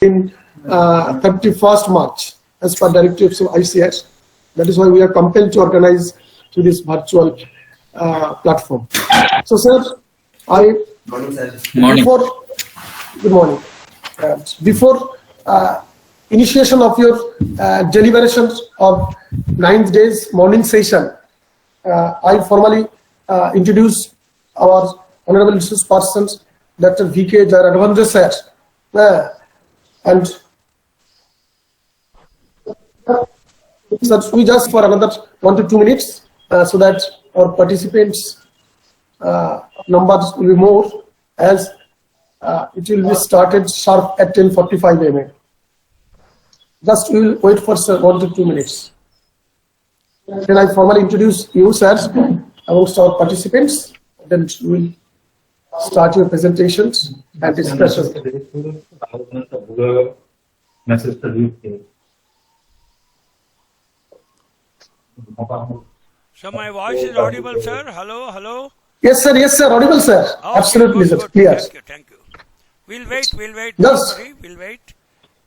in 31st March as per directives of IIHR. That is why we are compelled to organize to this virtual platform. So, sir, good morning. Before initiation of your deliberations of 9th day's morning session, I formally introduce our honorable resource persons, Dr. V.K. Jayaraghavendra sir, and we just for another 1 to 2 minutes so that our participants numbers will be more, as it will be started sharp at 10:45 am. Just we will wait for 1 to 2 minutes. Then I formally introduce you, sir, amongst our participants. Then we will start your presentations and discussions. So my voice is audible, sir? Hello, hello? Yes, sir, audible, sir. Okay, absolutely, good, sir. Clear. Thank you. We'll wait. Yes. We'll wait.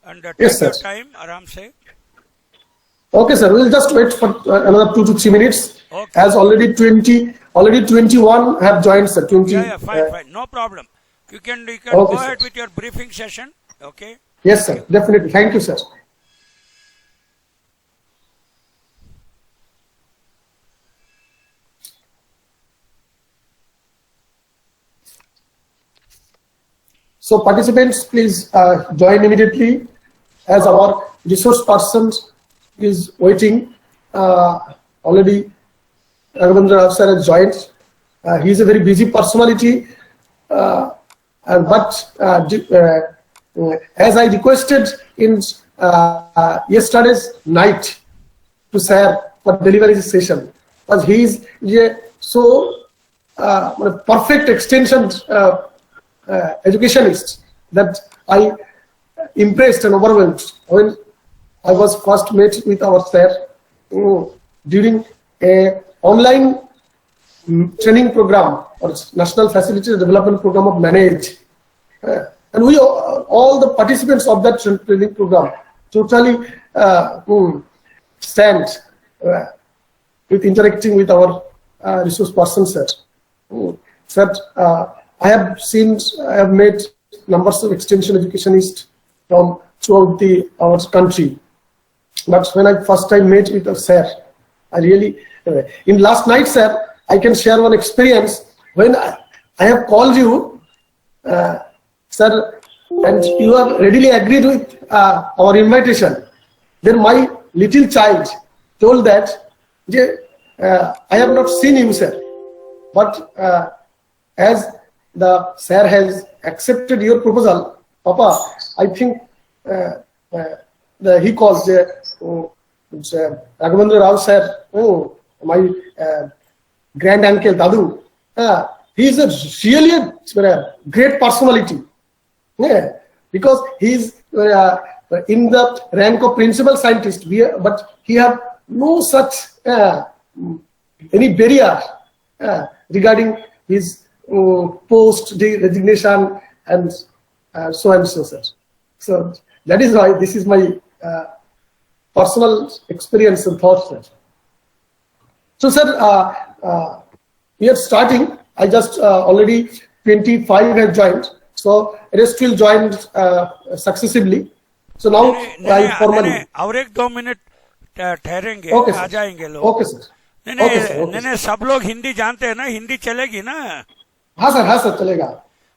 And Yes, take your sir. time, aram se. Okay, sir. We'll just wait for another 2 to 3 minutes. Okay. As already 21 have joined, sir. 20. Yeah, fine. No problem. You can Okay, go sir. ahead with your briefing session. Okay. Yes, sir. Definitely. Thank you, sir. So participants, please join immediately, as our resource person is waiting. Already Raghavendra sir has joined. He is a very busy personality, but as I requested in yesterday's night to sir for delivery session, because he is so perfect extension educationist that I impressed and overwhelmed when I was first met with our sir during a online training program or National Facility Development Program of Manage, and we all the participants of that training program totally stand with interacting with our resource person, sir. Sir, I have met numbers of extension educationists from throughout our country, but when I first time met with a sir, I really in last night, sir, I can share one experience when I have called you, sir, and you are readily agreed with our invitation. Then my little child told that I have not seen you, sir, but as the sir has accepted your proposal, Papa, I think he calls Raghavendra Rao sir, my grand uncle Dadu. He is really a great personality. Yeah, because he is in the rank of principal scientist, but he have no such any barrier regarding his post resignation and so, sir. So that is why this is my personal experience and thoughts, sir. So, sir, we are starting. I just already 25 have joined, so rest will join successively. So now I formally. और 1-2 minute ठहरेंगे, Okay, आ जाएंगे लोग. Okay, sir. नहीं, सब लोग हिंदी जानते हैं ना, हिंदी चलेगी ना? हाँ सर, चलेगा.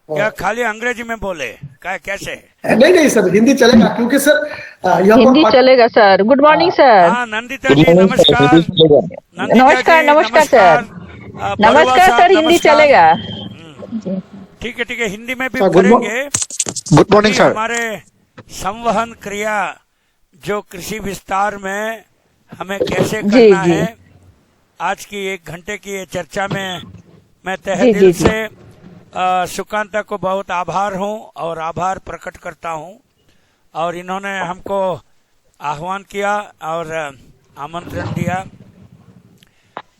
क्या खाली अंग्रेजी में बोले? कैसे? नहीं सर, हिंदी चलेगा, क्योंकि सर हिंदी चलेगा सर. Good morning sir. हाँ, नंदिता जी नमस्कार. नमस्कार सर. नमस्कार सर, हिंदी चलेगा. ठीक है, हिंदी में भी करेंगे. Good morning sir. हमारे संवहन क्रिया जो कृषि विस्तार में हमें कैसे करना है, आज की 1 घंटे की ये चर्चा में मैं तहे दिल से सुकांता को बहुत आभार हूं और आभार प्रकट करता हूं, और इन्होंने हमको आह्वान किया और आमंत्रण दिया.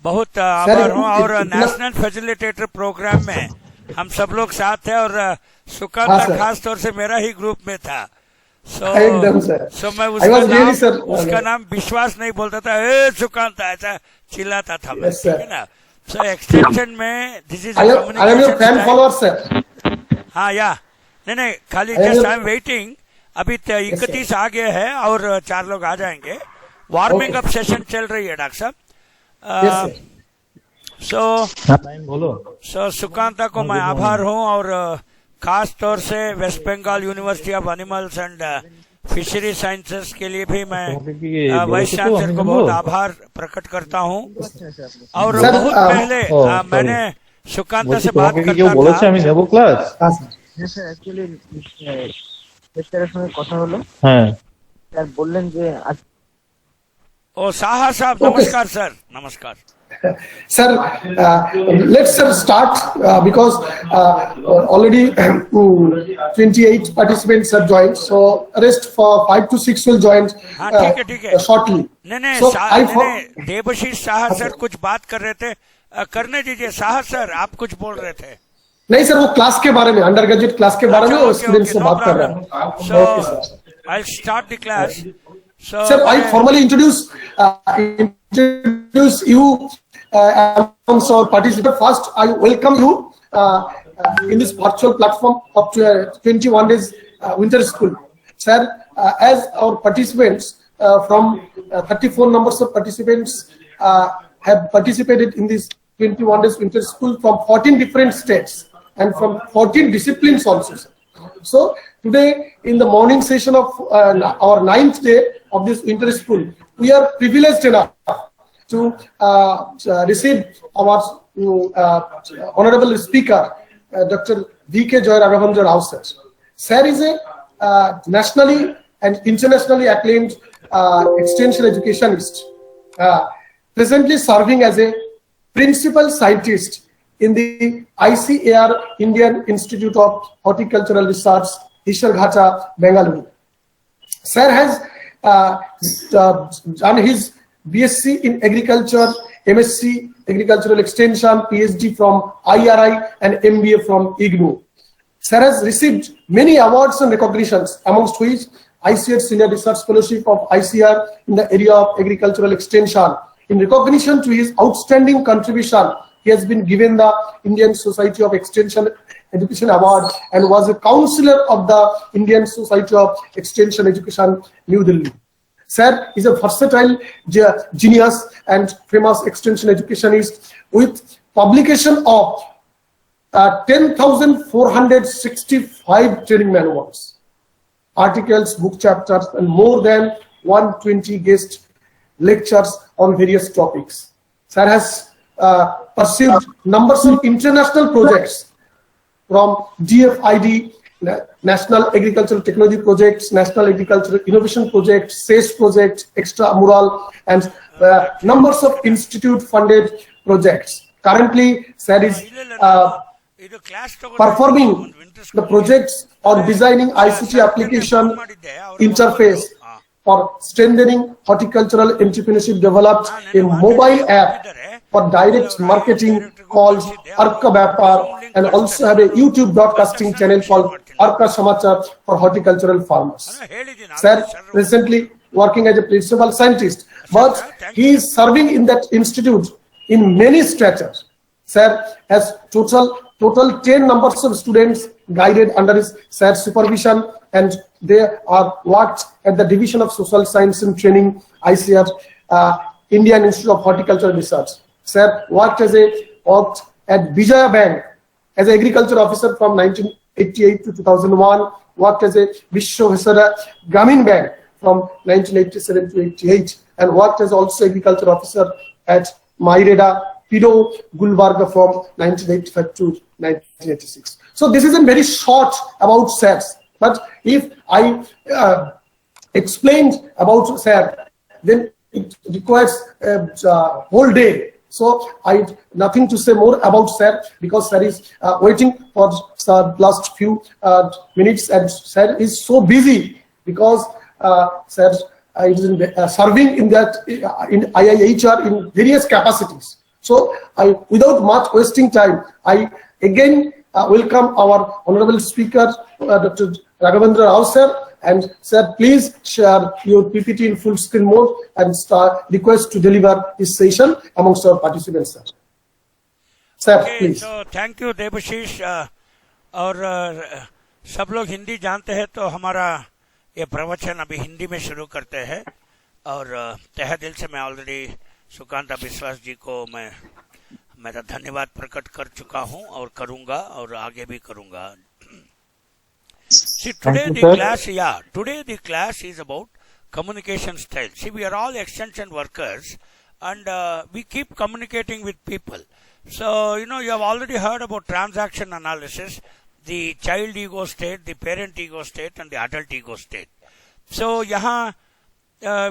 बहुत आभार हूं. और नेशनल फैसिलिटेटर प्रोग्राम में हम सब लोग साथ हैं, और सुकांता खास तौर से मेरा ही ग्रुप में था, एकदम सर। सो मैं उसका नाम विश्वास नहीं बोलता था, ए सुकांत ऐसा चिल्लाता था मैं, ठीक है ना। सो एक्सटेंशन में दिस इज हाँ या नहीं खाली जस्ट आई एम वेटिंग। अभी 31 आ गए हैं और 4 लोग आ जाएंगे। वार्मिंग अप सेशन चल रही है डॉक्टर साहब। सो सुकांता को मैं आभार हूँ, और खास तौर से West Bengal university of animals and fishery sciences के लिए भी मैं वाइस चांसलर को बहुत आभार प्रकट करता हूँ। और बहुत पहले मैंने सुकांता से बात करता था। কথা হলো স্যার বললেন যে ओ साहा साहब नमस्कार सर। नमस्कार sir, let's start because already 28 participants have joined, so rest for 5 to 6 will join ठीक है shortly. नहीं देवशीष साहा सर कुछ बात कर रहे थे, करने दीजिए। साहा सर आप कुछ बोल रहे थे। नहीं सर, वो क्लास के बारे में, अंडर ग्रेजुएट क्लास के बारे में और स्टूडेंट्स से बात कर रहे हैं। So I'll start the class. So sir, I formally introduce you amongst our participants. First, I welcome you in this virtual platform of 21 days winter school. Sir, as our participants from 34 numbers of participants have participated in this 21 days winter school from 14 different states and from 14 disciplines also. So today in the morning session of our 9th day of this winter school, we are privileged enough to receive our honorable speaker, Dr. V.K. Jayaraghavendra sir. Sir is a nationally and internationally acclaimed extension educationist, presently serving as a principal scientist in the IIHR Indian Institute of Horticultural Research, Jayaraghavendra, Bengaluru. Sir has done his BSc in Agriculture, MSc Agricultural Extension, PhD from IRI and MBA from IGNU. Sir has received many awards and recognitions, amongst which ICR Senior Research Fellowship of ICR in the area of Agricultural Extension. In recognition to his outstanding contribution, he has been given the Indian Society of Extension Education Award and was a counselor of the Indian Society of Extension Education, New Delhi. Sir is a versatile genius and famous extension educationist with publication of 10,465 training manuals, articles, book chapters, and more than 120 guest lectures on various topics. Sir has pursued numbers of international projects from DFID, National Agricultural Technology Projects, National Agricultural Innovation Projects, SACE Projects, Extramural, and numbers of institute-funded projects. Currently, Sir is performing the projects on designing ICT application interface for strengthening horticultural entrepreneurship, developed a mobile app for direct marketing called Arka Vyapar, and also have a YouTube broadcasting channel called Arka Samachar for horticultural farmers. Sir recently working as a principal scientist, but he is serving in that institute in many stretchers. Sir has total 10 numbers of students guided under his Sir's supervision, and they are worked at the Division of Social Science and Training, ICR, Indian Institute of Horticultural Research. Sir worked at Vijaya Bank as an agriculture officer from 1988 to 2001, worked as a Vishwasara Gramin Bank from 1987 to 88, and worked as also agriculture officer at Maireda, Pido, Gulbarga from 1985 to 1986. So this isn't very short about SARS, but if I explained about SARS, then it requires a whole day. So I have nothing to say more about Sir, because Sir is waiting for the last few minutes, and Sir is so busy because Sir is serving in IIHR in various capacities. So without much wasting time, I again welcome our honorable speaker, Dr. Raghavendra sir, And sir, please share your PPT in full screen mode and request to deliver this session amongst our participants, sir. Sir, okay, please. so thank you Devashish. और सब लोग हिंदी जानते हैं तो हमारा ये प्रवचन अभी हिंदी में शुरू करते हैं। और तहे दिल से मैं ऑलरेडी सुकांता विश्वास जी को मैं मेरा धन्यवाद प्रकट कर चुका हूं और करूंगा और आगे भी करूंगा। See, today the class is about communication style. See, we are all extension workers and we keep communicating with people. So, you have already heard about transaction analysis, the child ego state, the parent ego state and the adult ego state. So, यहाँ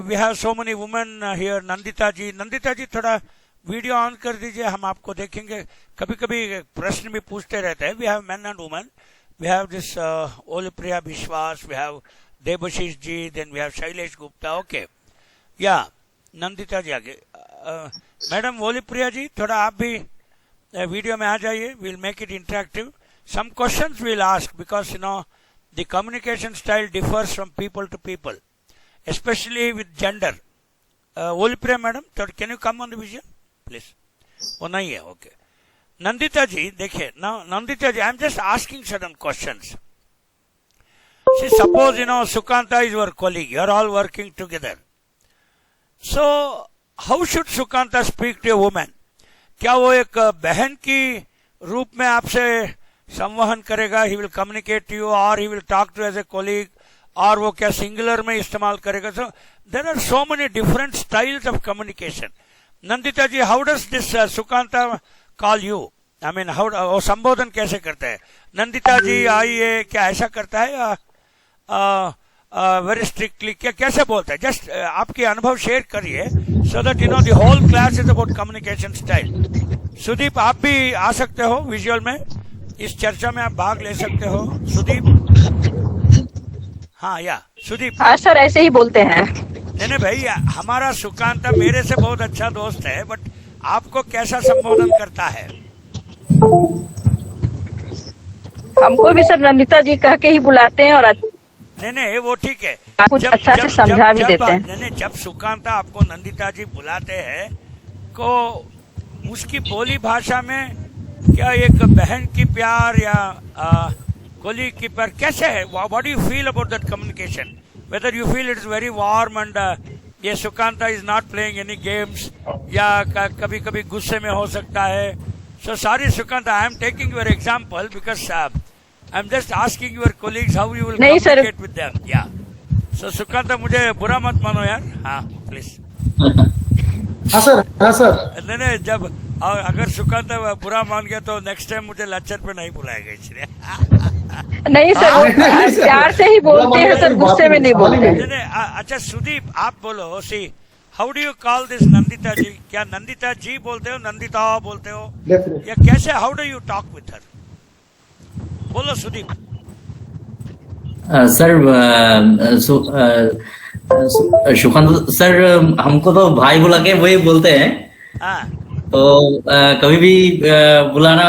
we have so many women here. Nandita ji थोड़ा video on कर दीजिए, हम आपको देखेंगे। कभी कभी प्रश्न भी पूछते रहते हैं। We have men and women. We have this Olipriya Vishwas, we have Debashish ji, then we have Shailesh Gupta. Okay. Yeah, Nandita ji आगे। मैडम Olipriya ji, थोड़ा आप भी वीडियो में आ जाइए। We'll make it interactive. Some questions we'll ask because the communication style differs from people to people, especially with gender. Olipriya madam, can you come on the vision, please? वो नहीं है, okay. Nandita ji, देखिए, now Nandita ji, I'm just asking certain questions. See, suppose, Sukanta is your colleague, you're all working together. So, how should Sukanta speak to a woman? क्या वो एक बहन की रूप में आपसे संवहन करेगा? He will communicate to you or he will talk to you as a colleague, और वो क्या सिंगुलर में इस्तेमाल करेगा? So, there are so many different styles of communication. Nandita ji, how does this Sukanta call you? I mean, how वो संबोधन कैसे करता है? नंदिता जी आइए, क्या ऐसा करता है या very strictly क्या कैसे बोलता है? Just आपके अनुभव शेयर करिए, so that the whole class is about communication style. Sudeep, आप भी आ सकते हो विजुअल में, इस चर्चा में आप भाग ले सकते हो। सुदीप, हाँ या सुदीप। हाँ सर, ऐसे ही बोलते हैं। नहीं भाई, हमारा सुकांता मेरे से बहुत अच्छा दोस्त है, बट आपको कैसा संबोधन करता है? हमको भी सर नंदिता जी कह के ही बुलाते हैं। और नहीं वो ठीक है, कुछ अच्छा से समझा भी देते हैं। नहीं, जब सुकांता आपको नंदिता जी बुलाते हैं को उसकी बोली भाषा में क्या एक बहन की प्यार या कोलीग की प्यार कैसे है? What do you feel about that communication? Whether you feel it's very warm and ये Sukanta is not playing any games, या कभी कभी गुस्से में हो सकता है? So sorry Sukanta, I am taking your example because I am just asking your colleagues how you will communicate with them. Yeah. So Sukanta, मुझे बुरा मत मानो यार। हाँ please. हाँ सर। नहीं, जब अगर सुकांता बुरा मान गया तो नेक्स्ट टाइम मुझे लेक्चर पे नहीं बुलाएगा इसलिए। नहीं सर, वो प्यार से ही बोलते हैं सर, गुस्से में नहीं बोलते। नहीं, अच्छा सुदीप आप बोलो। See, how do you call this Nandita ji? क्या नंदिता जी बोलते हो, नंदिता बोलते हो, या कैसे? How do you talk with her? बोलो सुदीप। सर सुकांत सर, हमको तो भाई बुला के वही बोलते हैं। तो कभी भी बुलाना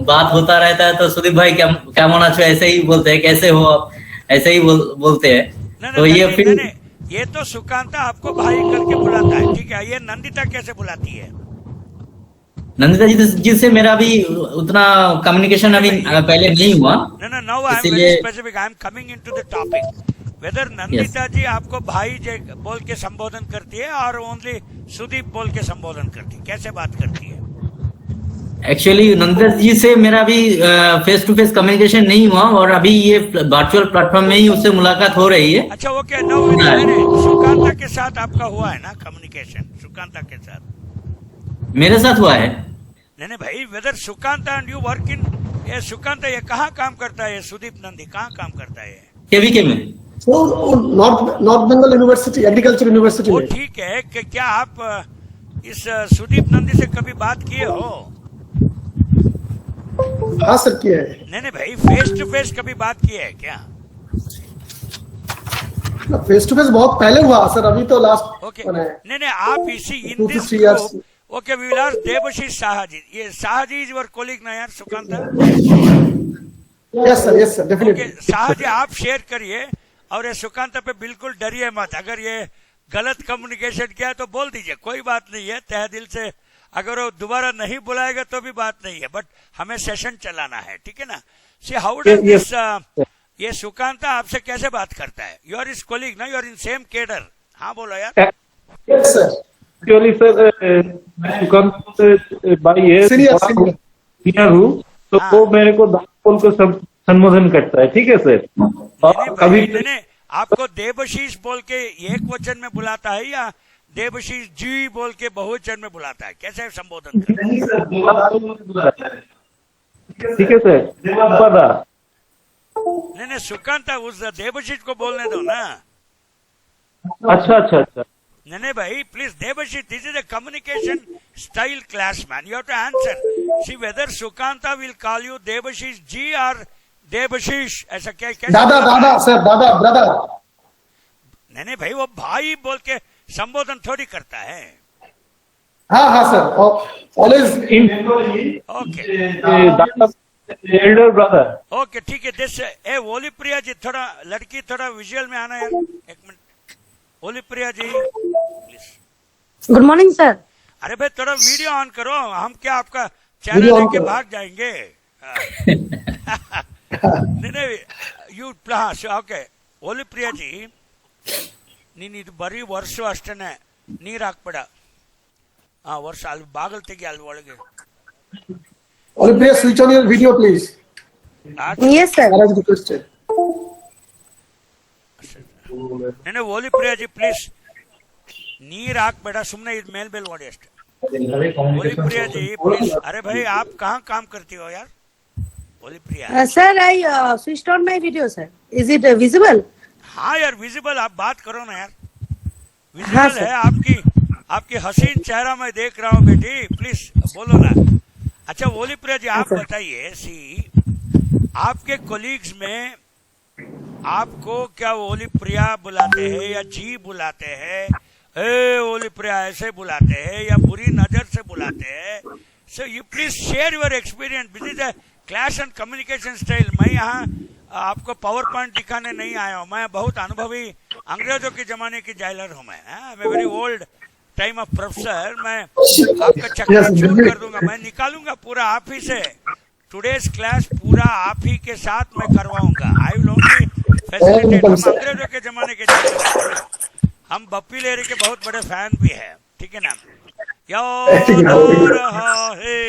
बात होता रहता है तो सुदीप भाई क्या होना चाहिए, ऐसे ही बोलते हैं। कैसे हो आप, ऐसे ही बोलते हैं। तो ये फिर ये तो सुकांता आपको भाई करके बुलाता है, ठीक है। ये नंदिता कैसे बुलाती है? नंदिता जी से मेरा भी उतना कम्युनिकेशन अभी पहले नहीं हुआ। Now I am very specific, I am coming into the topic. Whether Nandita ji आपको भाई बोल के संबोधन करती है और ओनली सुदीप बोल के संबोधन करती है, कैसे बात करती है? एक्चुअली नंदिता जी से मेरा भी फेस टू फेस कम्युनिकेशन नहीं हुआ, और अभी ये वर्चुअल प्लेटफॉर्म में ही उससे मुलाकात हो रही है। अच्छा ओके, नाउ सुकांता के साथ आपका हुआ है ना कम्युनिकेशन? सुकांता के साथ मेरे साथ हुआ है। नहीं भाई, whether Sukanta and you work in, ये सुकांता ये कहाँ काम करता है? सुदीप नंदी कहाँ काम करता है? केवीके में, North Bengal university, agriculture university में। ठीक है, क्या आप इस सुदीप नंदी से कभी बात किए हो? हाँ सर किया है। नहीं भाई, फेस टू फेस कभी बात की है क्या? फेस टू फेस बहुत पहले हुआ सर, अभी तो लास्ट। ओके नहीं, आप इसी in this group, okay we will ask Debashish Saha ji. ये Saha ji is your colleague ना यार Sukanta? Yes sir definitely. Saha ji आप शेयर करिए, और ये सुकांत पे बिल्कुल डरिए मत, अगर ये गलत कम्युनिकेशन किया तो बोल दीजिए, कोई बात नहीं है, तहे दिल से। अगर वो दोबारा नहीं बुलाएगा तो भी बात नहीं है, बट हमें सेशन चलाना है, ठीक है ना। सी हाउ डज दिस, ये सुकांत आपसे कैसे बात करता है? यू आर इज कोलीग ना, you are in same cadre. हाँ बोलो यार। Yes sir. एक्चुअली सर मैं सुकांत भाई सीनियर हूँ, तो वो मेरे को दादा बोल को संबोधन करता है, ठीक है सर। और कभी आपको देवशीष बोल के एक वचन में बुलाता है या देवशीष जी बोल के बहुवचन में बुलाता है? कैसे संबोधन करता है? नहीं सर, ठीक है सर। नहीं सुकांत उस देवशीष को बोलने दो ना। अच्छा। नहीं भाई, please Debashish, this is a communication style class man, you have to answer. See whether Sukanta will call you Debashish ji और देवशीष, ऐसा क्या? दादा सर, दादा ब्रदर। नहीं भाई, वो भाई बोल के संबोधन थोड़ी करता है। हाँ sir, always in okay Elder brother. Okay ठीक है। दिस ओली प्रिया जी, थोड़ा लड़की थोड़ा विजुअल में आना यार, एक minute. Oli Priya ji please. Good morning sir. अरे भाई थोड़ा वीडियो ऑन करो, हम क्या आपका चैनल लेके भाग जाएंगे? नहीं यू ओके। ओली प्रिया जी, ನೀನಿದು ಬರೀ ವರ್ಷ ಅಷ್ಟೇನೆ, ನೀರ್ ಹಾಕ್ಬೇಡ. ವರ್ಷ ಅಲ್ಲಿ ಬಾಗಲ್ ತೆಗಿ, ಅಲ್ಲಿ ಒಳಗೆ. Only please switch on your video, please. Yes, sir. नहीं ओली प्रिया जी प्लीज ನೀರ್ ಹಾಕ್ಬೇಡ, ಸುಮ್ನೆ ಇದು ಮೇಲ್ ನೋಡಿ ಅಷ್ಟೇ. ओली प्रिया जी प्लीज। अरे भाई आप कहाँ काम करती हो यार ओली प्रिया? Sir, I switched on my video, sir. Is it visible? हाँ यार विजिबल, आप बात करो ना यार। विजिबल है आपकी हसीन चेहरा मैं देख रहा हूँ बेटी, प्लीज बोलो ना। अच्छा ओली प्रिया जी आप बताइए, आपके कोलीग्स में आपको क्या ओली प्रिया बुलाते हैं या जी बुलाते हैं, ए ओली प्रिया ऐसे बुलाते हैं या बुरी नजर से बुलाते हैं? So you please share your experience. This is a class and communication style. मैं यहाँ आपको पावर पॉइंट दिखाने नहीं आया हूँ, मैं बहुत अनुभवी अंग्रेजों के जमाने की जाइलर हूँ। मैं very old time of professor. मैं आपका चक्कर चूर कर दूंगा, मैं निकालूंगा पूरा आप ही से। टुडेज क्लास पूरा आप ही के साथ मैं करवाऊंगा। I will only facilitate. हम अंग्रेजों के जमाने के जाइलर, हम बप्पी लेरी के बहुत बड़े फैन भी है, ठीक है ना। याद आ रहा है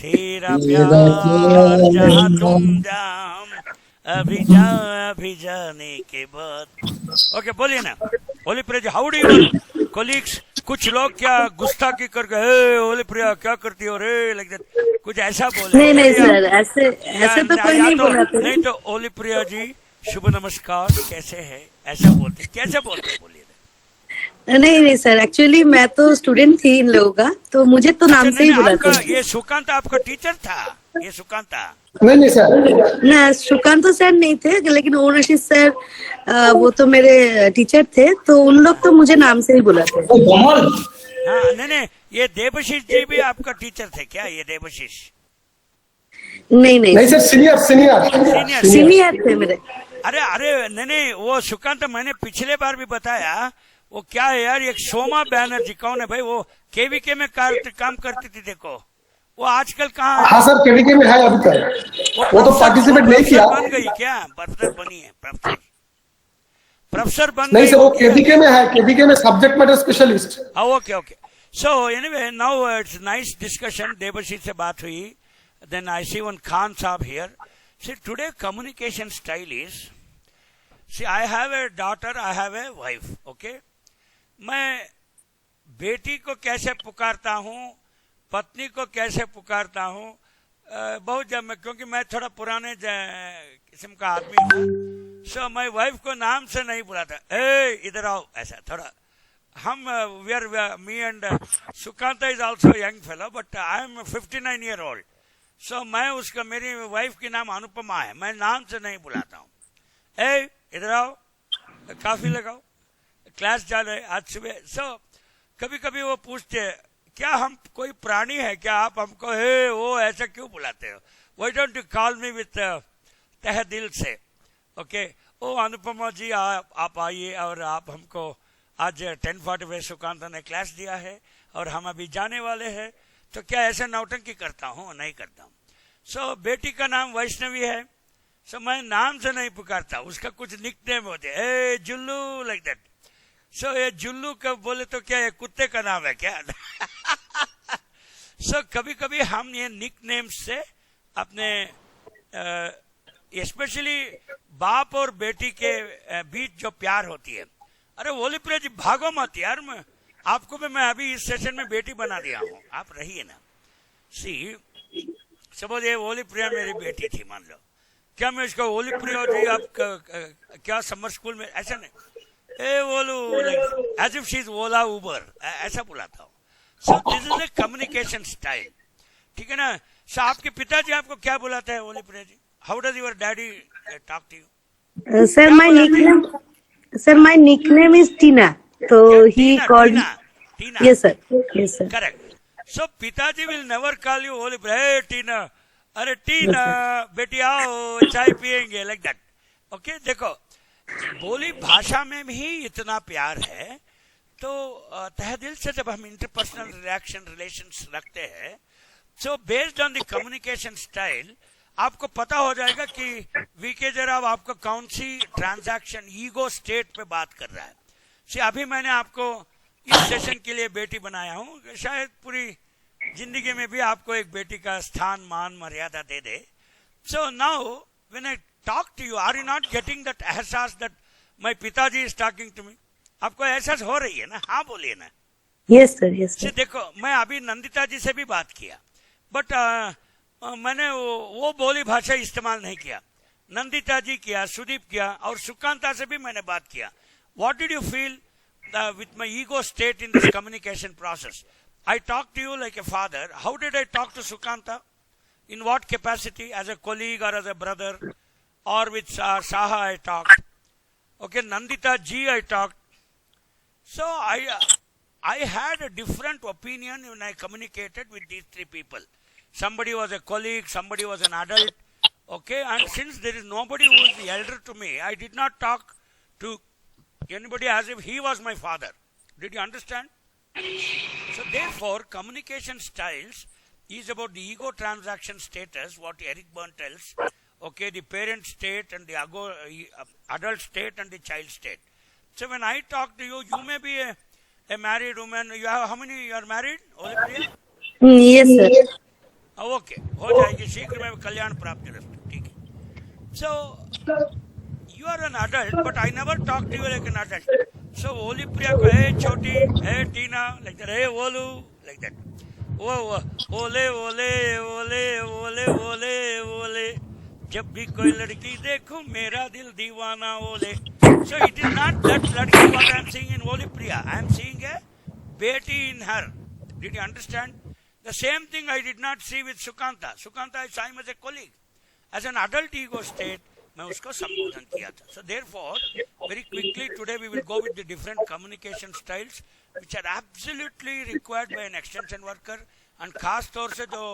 तेरा प्यार जहाँ तुम जाम, अभी जाने के बाद। ओके बोलिए ना ओली Priya ji, how do you colleagues? कुछ लोग क्या गुस्ताखी कर गए, ओली प्रिया क्या करती हो रे, लाइक दैट, कुछ ऐसा बोले? नहीं सर, ऐसे तो कोई नहीं बोला। नहीं तो ओली प्रिया जी शुभ नमस्कार, कैसे है, ऐसा बोलते? कैसे बोलते बोलिए? नहीं सर, एक्चुअली मैं तो स्टूडेंट थी इन लोगों का, तो मुझे तो नाम से ही बुलाते हैं। ये सुकांत आपका टीचर था? ये सुकांत नहीं सर, ना सुकांत सर नहीं थे, लेकिन ओनरशिप सर वो तो मेरे टीचर थे, तो उन लोग तो मुझे नाम से ही बुलाते हैं। हाँ नहीं, ये देवशीष जी भी आपका टीचर थे क्या? ये देवशीष नहीं सर, सीनियर थे मेरे। अरे नहीं वो सुकांत मैंने पिछले बार भी बताया, वो क्या है यार, एक सोमा बैनर्जी, कौन है भाई वो? केवीके में काम करती थी, देखो वो आजकल कहाँ? हाँ सर, केवीके में है अभी तक। वो तो पार्टिसिपेट नहीं किया। बन गई क्या? प्रोफेसर बनी है? प्रोफेसर बन नहीं सर, वो केवीके में है, केवीके में subject matter specialist. Okay so anyway now it's nice discussion. Debashish से बात हुई, then I see one Khan साहब here. See today communication style is, see I have a daughter, I have a wife, okay. मैं बेटी को कैसे पुकारता हूँ, पत्नी को कैसे पुकारता हूँ, बहुत जब मैं, क्योंकि मैं थोड़ा पुराने किस्म का आदमी हूँ, सो मैं वाइफ को नाम से नहीं बुलाता, ए इधर आओ, ऐसा थोड़ा। हम we are me and Sukanta is also young fellow, but I am 59 year old. So मैं उसका, मेरी वाइफ की नाम अनुपमा है, मैं नाम से नहीं बुलाता हूँ। ए इधर आओ, काफी लगाओ, क्लास जा रहे आज सुबह। सो कभी कभी वो पूछते हैं, क्या हम कोई प्राणी है क्या, आप हमको हे वो ऐसा क्यों बुलाते हो? Why don't you call me with तहे दिल से, ओके। ओ अनुपमा जी आप आइए और आप हमको आज 10:45 सुकांत ने क्लास दिया है और हम अभी जाने वाले हैं, तो क्या ऐसा नौटंकी करता हूँ? नहीं करता हूँ। सो बेटी का नाम वैष्णवी है, सो मैं नाम से नहीं पुकारता, उसका कुछ निकनेम होते हैं, ए जुल्लू लाइक दैट। सो ये जुल्लू कब बोले तो क्या ये कुत्ते का नाम है क्या? सो कभी कभी हम ये निकनेम से अपने स्पेशली बाप और बेटी के बीच जो प्यार होती है, अरे वोली प्रिया जी भागो मत यार, मैं अभी इस सेशन में बेटी बना दिया हूँ, आप रहिए ना। सी सपोज ये वोली प्रिया मेरी बेटी थी, मान लो, क्या मैं इसको वोली प्रिया जी आप क्या समर स्कूल में ऐसा नहीं, ए वोलू एज इफ शी इज ओला उबर ऐसा बुलाता हूँ। So this is a communication style, ठीक है ना। सो आपके पिताजी आपको क्या बुलाते हैं वोली Priya ji? How does your daddy talk to you? Sir my nickname is Tina, तो he called Tina. Yes sir correct. So पिताजी विल नेवर कॉल यू वोली प्रिया, हे टीना, अरे टीना बेटी आओ चाय पियेंगे, लाइक दैट। ओके, देखो बोली भाषा में भी इतना प्यार है, तो तहे दिल से जब हम इंटरपर्सनल रिलेशंस रखते हैं, so based on the communication style आपको पता हो जाएगा कि वीके जरा आपको कौन सी ट्रांजैक्शन ईगो स्टेट पे बात कर रहा है। अभी मैंने आपको इस सेशन के लिए बेटी बनाया हूँ, शायद पूरी जिंदगी में भी आपको एक बेटी का स्थान मान मर्यादा दे दे। So now when I talk to you, are you not getting that एहसास दैट माय पिताजी इज टॉकिंग टू मी? आपको एहसास हो रही है ना? हाँ बोलिए ना। Yes sir. देखो मैं अभी नंदिता जी से भी बात किया, बट मैंने वो बोली भाषा इस्तेमाल नहीं किया। नंदिता जी किया, सुदीप किया, और सुकांता से भी मैंने बात किया। What did you feel with my ego state in this communication process? I talk to you like a father. How did I talk to Sukanta? In what capacity? As a colleague or as a brother? Or with Saha I talked. Okay, Nandita ji I talked. So I had a different opinion when I communicated with these three people. Somebody was a colleague, somebody was an adult. Okay, and since there is nobody who is the elder to me, I did not talk to anybody as if he was my father. Did you understand? So therefore, communication styles is about the ego transaction status, what Eric Berne tells, okay, the parent state and the adult state and the child state. So when I talk to you, you may be a married woman. You have how many? You are married? Olivia? Yes sir. Okay, हो जाएगी शीघ्र में कल्याण प्राप्ति रस्तु, ठीक है। So you are an adult, but I never talk to you like an adult. So Oli Priya ko hey choti, hey Tina, like that, hey Wolu, like that. Ole, ole, ole, ole, ole, ole. जब भी कोई लड़की देखूं मेरा दिल दीवाना ओले. So it is not that ladki what I am seeing in Oli Priya. I am seeing a beti in her. Did you understand? The same thing I did not see with Sukanta. Sukanta I saw him as a colleague. As an adult ego state, मैं उसको संबोधन किया था. So therefore, very quickly today we will go with the different communication styles which are absolutely required by an extension worker, and खास तौर से जो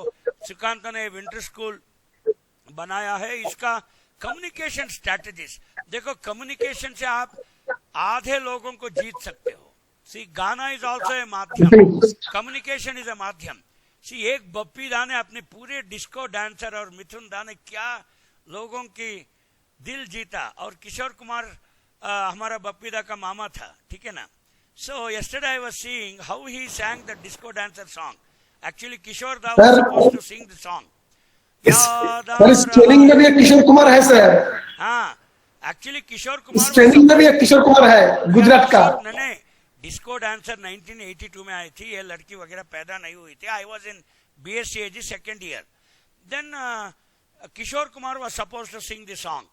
सुकांत ने विंटर स्कूल बनाया है, इसका कम्युनिकेशन स्ट्रैटेजीज. देखो कम्युनिकेशन से आप आधे लोगों को जीत सकते हो. सी गाना इज ऑल्सो ए माध्यम, कम्युनिकेशन इज ए माध्यम. सी एक बप्पी दा ने अपने पूरे डिस्को डांसर और मिथुन दा ने क्या लोगों की दिल जीता, और किशोर कुमार हमारा बप्पी दा का मामा था, ठीक है ना. सो yesterday I was seeing how he sang the disco dancer song. Actually किशोर दा was supposed to sing the song. इस ट्रेनिंग में भी एक किशोर कुमार है सर. हाँ, एक्चुअली किशोर कुमार ट्रेनिंग में भी एक किशोर कुमार है गुजरात का. नहीं, डिस्को डांसर 1982 में आई थी, ये लड़की वगैरह पैदा नहीं हुई थी. I was in BSc AG second year. Then Kishore Kumar was supposed to sing the song.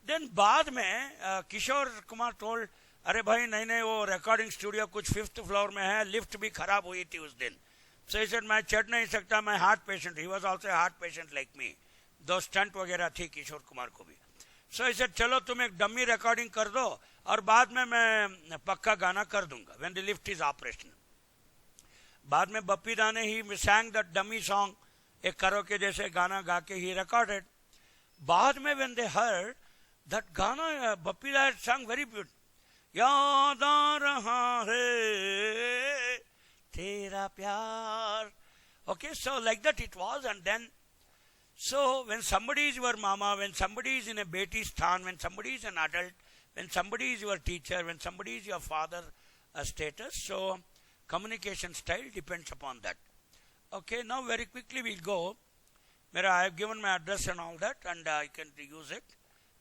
Then बाद में किशोर कुमार टोल्ड, अरे भाई नहीं वो रिकॉर्डिंग स्टूडियो कुछ 5th फ्लोर में है, लिफ्ट भी खराब हुई थी उस दिन. सो ही सेड मैं चढ़ नहीं सकता, मैं heart patient. He was also heart patient like me. दो स्टंट वगैरह थी किशोर कुमार को भी. सो ही सेड चलो तुम एक डमी रिकॉर्डिंग कर दो और बाद में मैं पक्का गाना कर दूंगा when the lift is operational. बाद में बप्पी दा ने ही sang द डमी सॉन्ग, एक करो के जैसे गाना गा के ही रिकॉर्डेड. बाद में when they heard That Ghana, Bappi had sung very beautiful. याद आ रहा है तेरा प्यार. Okay, so like that it was. And then, so when somebody is your mama, when somebody is in a beti sthan, when somebody is an adult, when somebody is your teacher, when somebody is your father status, so communication style depends upon that. Okay, now very quickly we'll go. I have given my address and all that, and I can use it.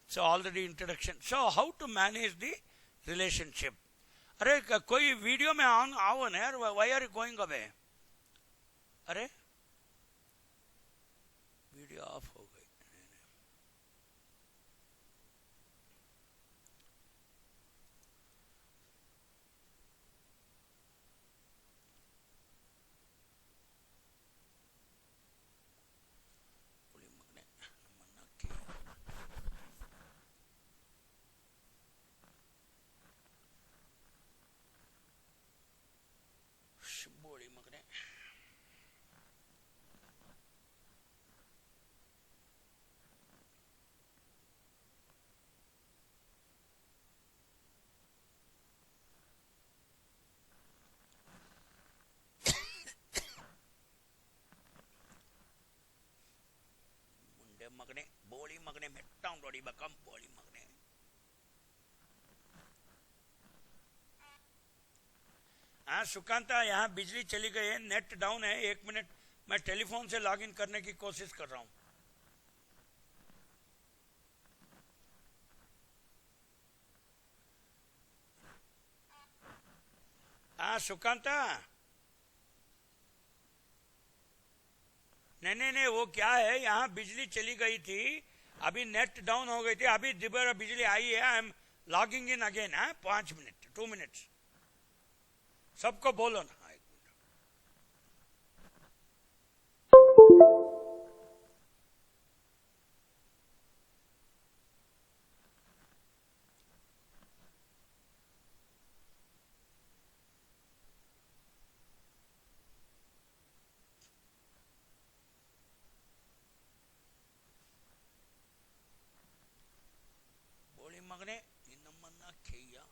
So already introduction. So how to manage the relationship? अरे कोई video में on आओ ना यार. Why are you going away? अरे video of हो गई. मगने बोली मगने मेट्टा डोडी बकम बोली मगने. हाँ सुकांता, यहाँ बिजली चली गई है, नेट डाउन है. 1 मिनट, मैं टेलीफोन से लॉगिन करने की कोशिश कर रहा हूँ. हाँ सुकांता, नहीं वो क्या है, यहाँ बिजली चली गई थी, अभी नेट डाउन हो गई थी, अभी दोबारा बिजली आई है. I am logging in again. 5 minute, 2 minutes. सबको बोलो ना. मगने नम्मन्ना खेया